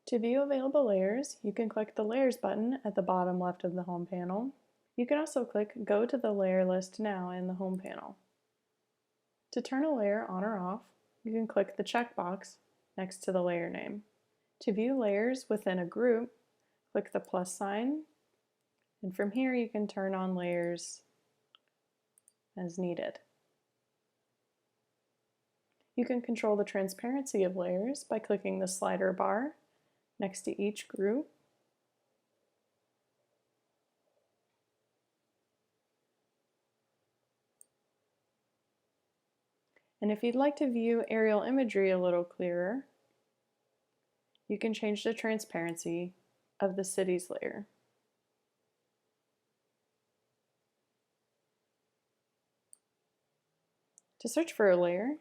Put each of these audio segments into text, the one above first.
To view available layers, you can click the Layers button at the bottom left of the home panel. You can also click Go to the layer list now in the home panel. To turn a layer on or off, you can click the checkbox next to the layer name. To view layers within a group, click the plus sign, and from here you can turn on layers as needed. You can control the transparency of layers by clicking the slider bar next to each group. And if you'd like to view aerial imagery a little clearer, you can change the transparency of the cities layer. To search for a layer,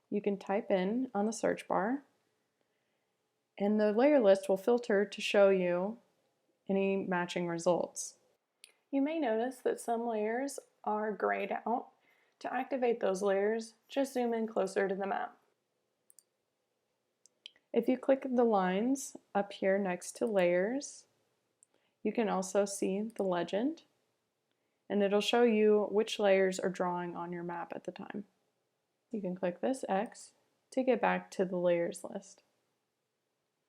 you can type in on the search bar, and the layer list will filter to show you any matching results. You may notice that some layers are grayed out. To activate those layers, just zoom in closer to the map. If you click the lines up here next to layers, you can also see the legend, and it'll show you which layers are drawing on your map at the time. You can click this X to get back to the layers list.